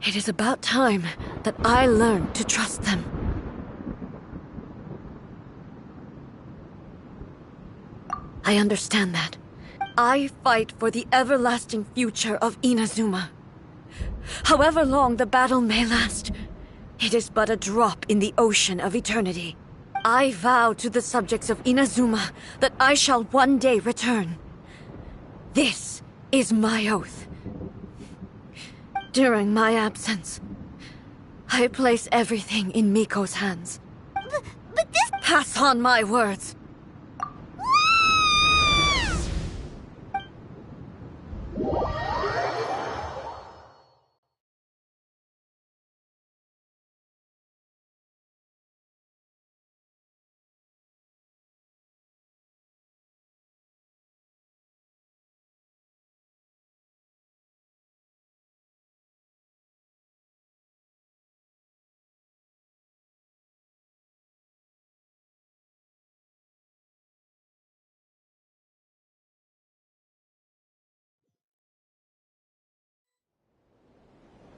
It is about time that I learn to trust them. I understand that. I fight for the everlasting future of Inazuma. However long the battle may last, it is but a drop in the ocean of eternity. I vow to the subjects of Inazuma that I shall one day return. This is my oath. During my absence, I place everything in Miko's hands. But this... Pass on my words.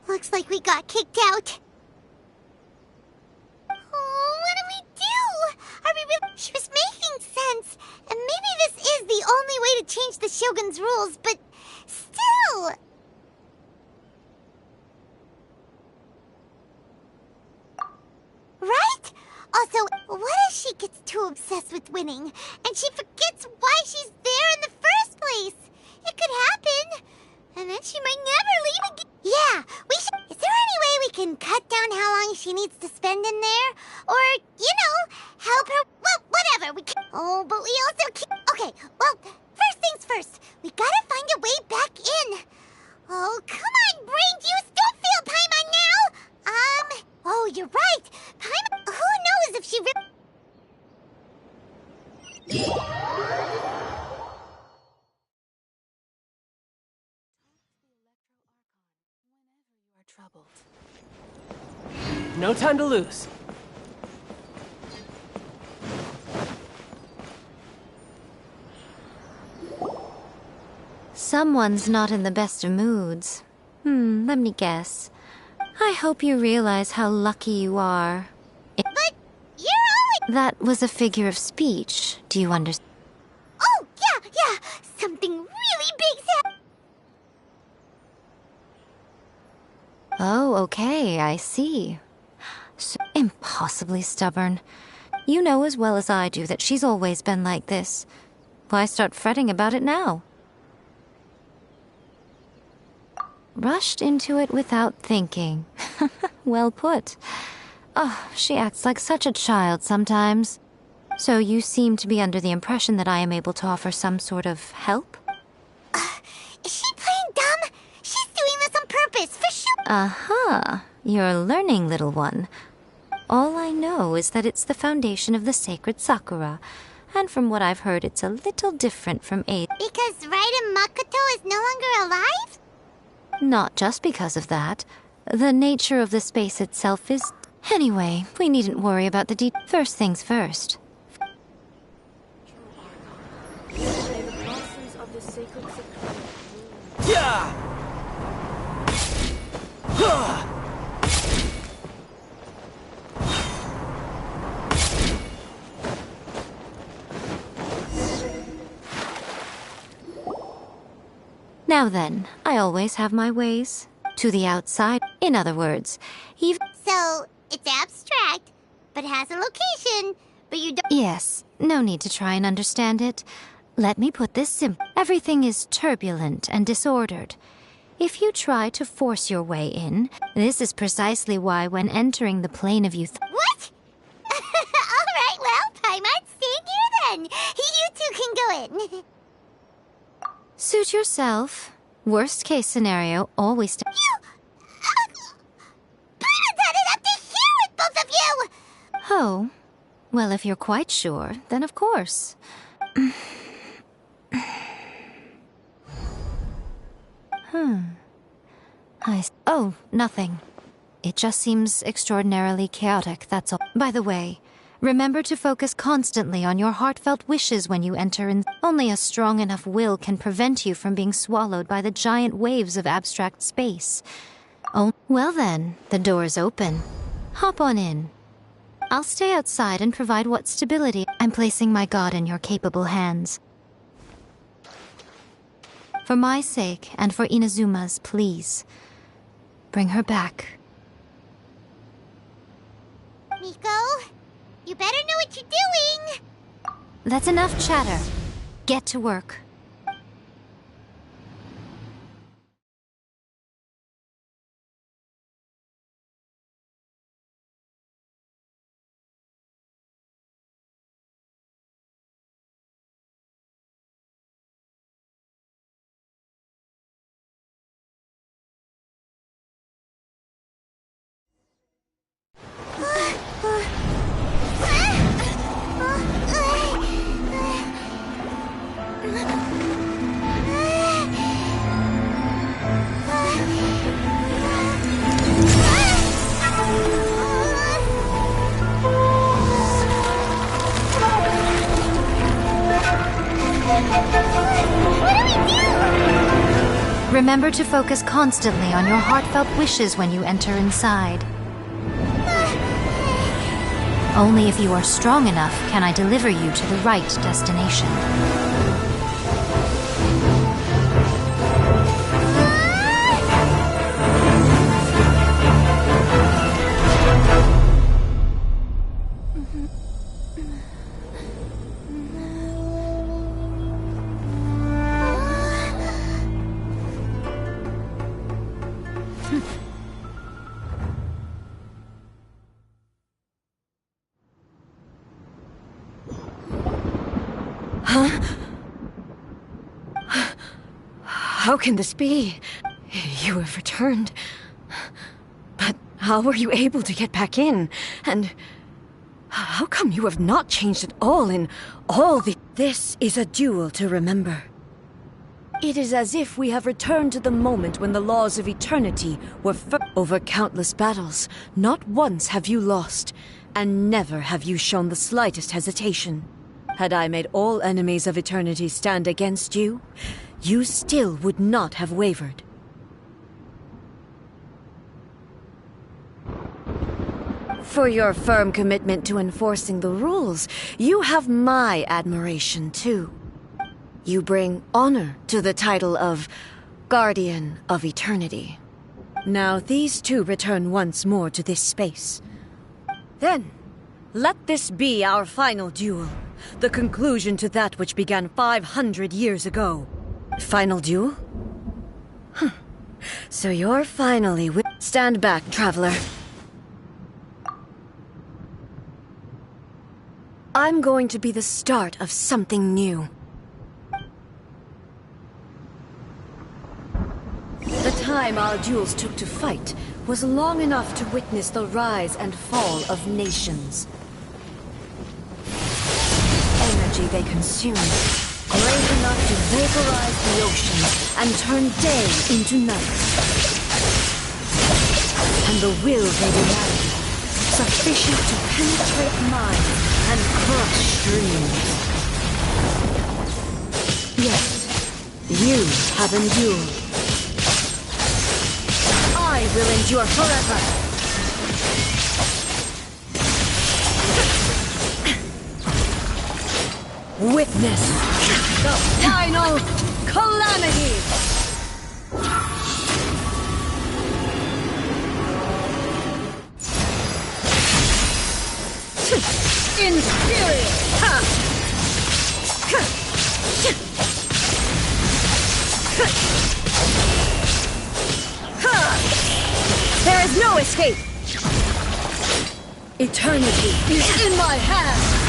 Looks like we got kicked out. Oh, what do we do? Are we really... She was making sense. And maybe this is the only way to change the Shogun's rules, but still... Right? Also, what if she gets too obsessed with winning, and she forgets why she's there in the first place? It could happen. And then she might never leave again. Yeah, we should... Is there any way we can cut down how long she needs to spend in there? Or, you know, help her... Well, whatever, we can... Oh, but we also can... Okay, well, first things first. We gotta find a way back in. Oh, come on, brain juice, don't feel Paimon now! Oh, you're right. Paimon... Who knows if she Troubled. No time to lose. Someone's not in the best of moods. Let me guess. I hope you realize how lucky you are. But you're always... That was a figure of speech. Do you understand? Oh, yeah. Something really big's happening. Oh, okay, I see. So impossibly stubborn. You know as well as I do that she's always been like this. Why start fretting about it now? Rushed into it without thinking. Well put. Oh, she acts like such a child sometimes. So you seem to be under the impression that I am able to offer some sort of help? Is she playing dumb? She's doing this on purpose, for sure. Aha, you're learning, little one. All I know is that it's the foundation of the sacred Sakura, and from what I've heard, it's a little different from Eiji. Because Raiden Makoto is no longer alive? Not just because of that. The nature of the space itself is... Anyway, we needn't worry about the First things first. Yeah! Now then, I always have my ways. To the outside, in other words, even... So, it's abstract, but has a location, but you don't... Yes, no need to try and understand it. Let me put this simply. Everything is turbulent and disordered. If you try to force your way in, this is precisely why when entering the plane of youth... What? Alright, well, Paimon, stay here then. You two can go in. Suit yourself. Worst case scenario, always... Paimon's had it up to here with both of you! Oh, well, if you're quite sure, then of course. Oh, nothing. It just seems extraordinarily chaotic, that's all. By the way, remember to focus constantly on your heartfelt wishes when you enter in. Only a strong enough will can prevent you from being swallowed by the giant waves of abstract space. Oh, well then, the door's open. Hop on in. I'll stay outside and provide what stability. I'm placing my god in your capable hands. For my sake, and for Inazuma's, please. Bring her back. Miko, you better know what you're doing! That's enough chatter. Get to work. Remember to focus constantly on your heartfelt wishes when you enter inside. Only if you are strong enough can I deliver you to the right destination. How can this be? You have returned. But how were you able to get back in? And how come you have not changed at all in all the... This is a duel to remember. It is as if we have returned to the moment when the laws of eternity were over countless battles. Not once have you lost, and never have you shown the slightest hesitation. Had I made all enemies of eternity stand against you, you still would not have wavered. For your firm commitment to enforcing the rules, you have my admiration too. You bring honor to the title of Guardian of Eternity. Now these two return once more to this space. Then, let this be our final duel, the conclusion to that which began 500 years ago. Final duel? So you're finally Stand back, traveler. I'm going to be the start of something new. The time our duels took to fight was long enough to witness the rise and fall of nations. Energy they consumed, great enough to vaporize the ocean and turn day into night. And the will they demanded, sufficient to penetrate minds and crush streams. Yet, you have endured. I will endure forever. Witness the final calamity! Inferior! There is no escape! Eternity is in my hands!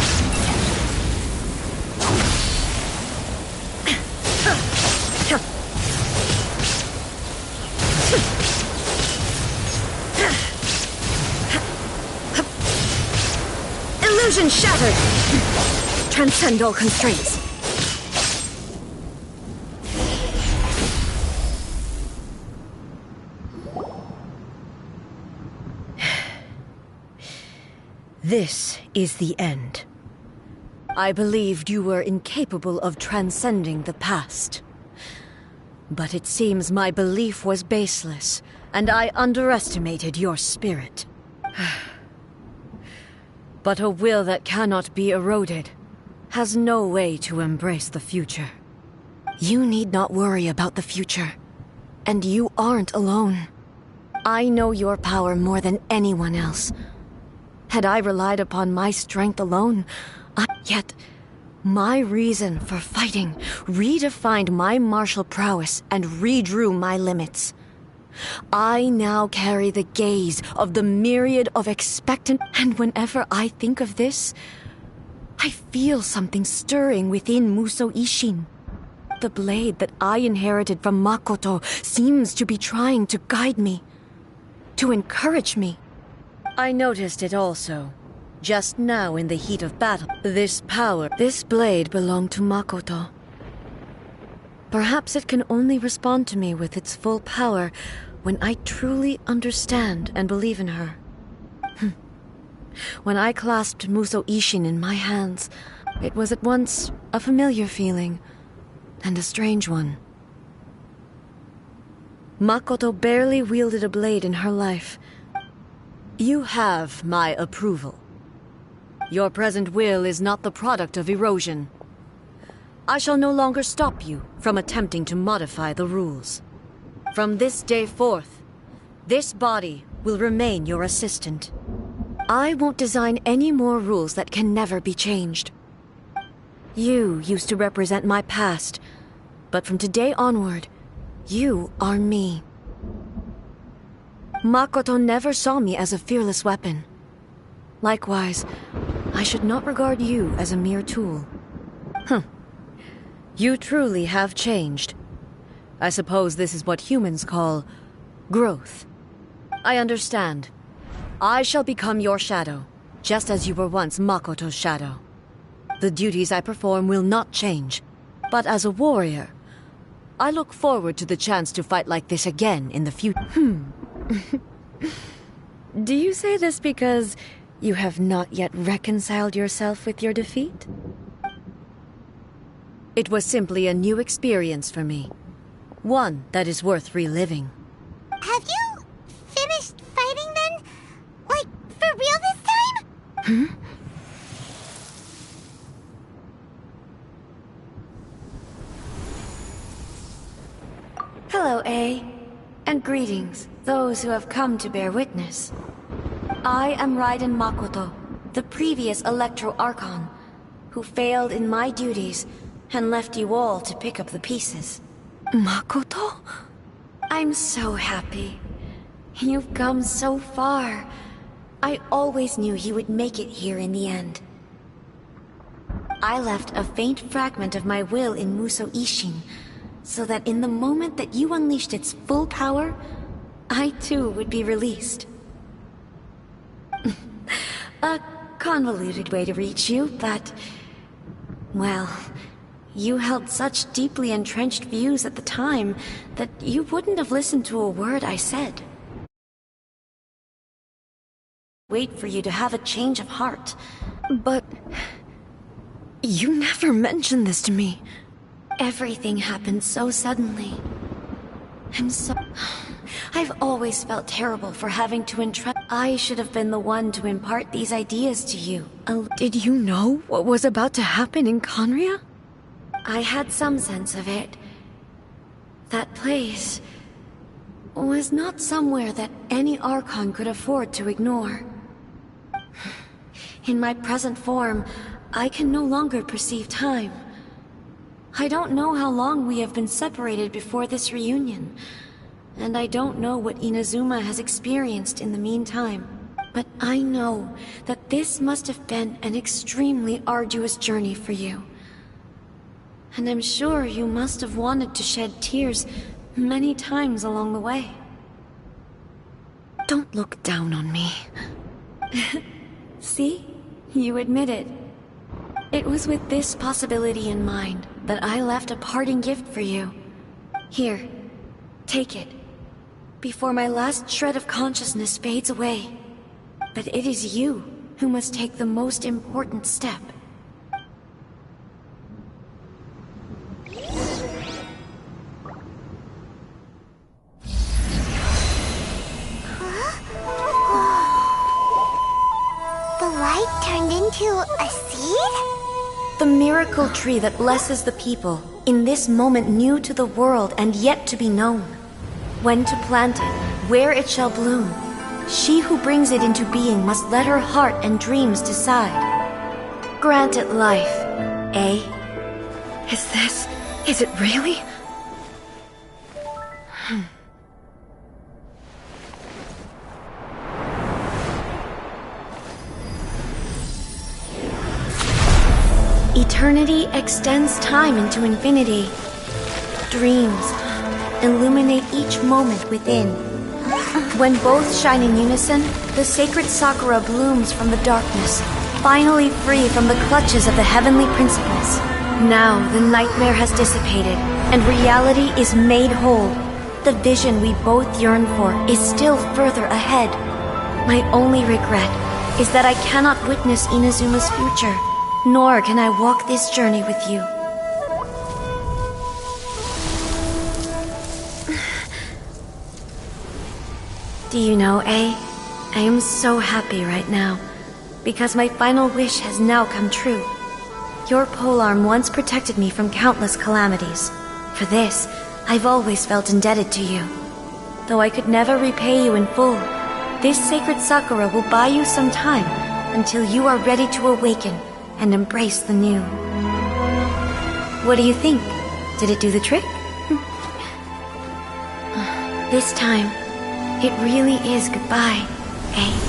Illusion shattered! Transcend all constraints. This is the end. I believed you were incapable of transcending the past. But it seems my belief was baseless, and I underestimated your spirit. But a will that cannot be eroded has no way to embrace the future. You need not worry about the future, and you aren't alone. I know your power more than anyone else. Had I relied upon my strength alone, yet my reason for fighting redefined my martial prowess and redrew my limits. I now carry the gaze of the myriad of expectant, and whenever I think of this, I feel something stirring within Musou Ishin. The blade that I inherited from Makoto seems to be trying to guide me, to encourage me. I noticed it also, just now in the heat of battle. This blade belonged to Makoto. Perhaps it can only respond to me with its full power when I truly understand and believe in her. When I clasped Musou Ishin in my hands, it was at once a familiar feeling and a strange one. Makoto barely wielded a blade in her life. You have my approval. Your present will is not the product of erosion. I shall no longer stop you from attempting to modify the rules. From this day forth, this body will remain your assistant. I won't design any more rules that can never be changed. You used to represent my past, but from today onward, you are me. Makoto never saw me as a fearless weapon. Likewise, I should not regard you as a mere tool. You truly have changed. I suppose this is what humans call growth. I understand. I shall become your shadow, just as you were once Makoto's shadow. The duties I perform will not change, but as a warrior, I look forward to the chance to fight like this again in the future. Do you say this because you have not yet reconciled yourself with your defeat? It was simply a new experience for me. One that is worth reliving. Have you finished fighting then? Like, for real this time? Hello, A. And greetings, those who have come to bear witness. I am Raiden Makoto, the previous Electro Archon, who failed in my duties and left you all to pick up the pieces. Makoto? I'm so happy. You've come so far. I always knew you would make it here in the end. I left a faint fragment of my will in Musou Ishin, so that in the moment that you unleashed its full power, I too would be released. A convoluted way to reach you, but... well, you held such deeply entrenched views at the time that you wouldn't have listened to a word I said. Wait for you to have a change of heart. But... you never mentioned this to me. Everything happened so suddenly. I've always felt terrible for having to entrust. I should have been the one to impart these ideas to you. Did you know what was about to happen in Khaenri'ah? I had some sense of it. That place was not somewhere that any Archon could afford to ignore. In my present form, I can no longer perceive time. I don't know how long we have been separated before this reunion, and I don't know what Inazuma has experienced in the meantime. But I know that this must have been an extremely arduous journey for you. And I'm sure you must have wanted to shed tears many times along the way. Don't look down on me. See? You admit it. It was with this possibility in mind that I left a parting gift for you. Here, take it, before my last shred of consciousness fades away. But it is you who must take the most important step. turned into a seed? The miracle tree that blesses the people, in this moment new to the world and yet to be known. When to plant it, where it shall bloom. She who brings it into being must let her heart and dreams decide. Grant it life, eh? Is it really? Eternity extends time into infinity. Dreams illuminate each moment within. When both shine in unison, the sacred Sakura blooms from the darkness, finally free from the clutches of the heavenly principles. Now the nightmare has dissipated, and reality is made whole. The vision we both yearn for is still further ahead. My only regret is that I cannot witness Inazuma's future, nor can I walk this journey with you. Do you know, A? I am so happy right now, because my final wish has now come true. Your polearm once protected me from countless calamities. For this, I've always felt indebted to you. Though I could never repay you in full, this sacred Sakura will buy you some time until you are ready to awaken and embrace the new. What do you think? Did it do the trick? This time, it really is goodbye, eh?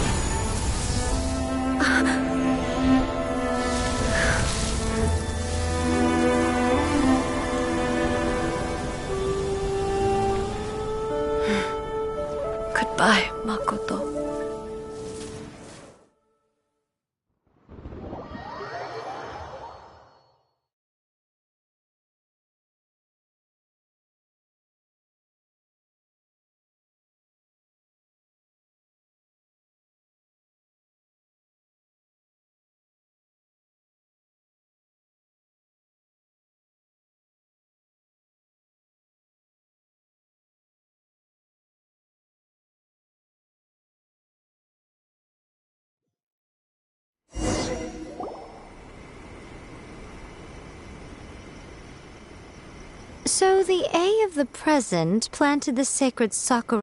Goodbye, Makoto. So the A of the present planted the sacred Sakura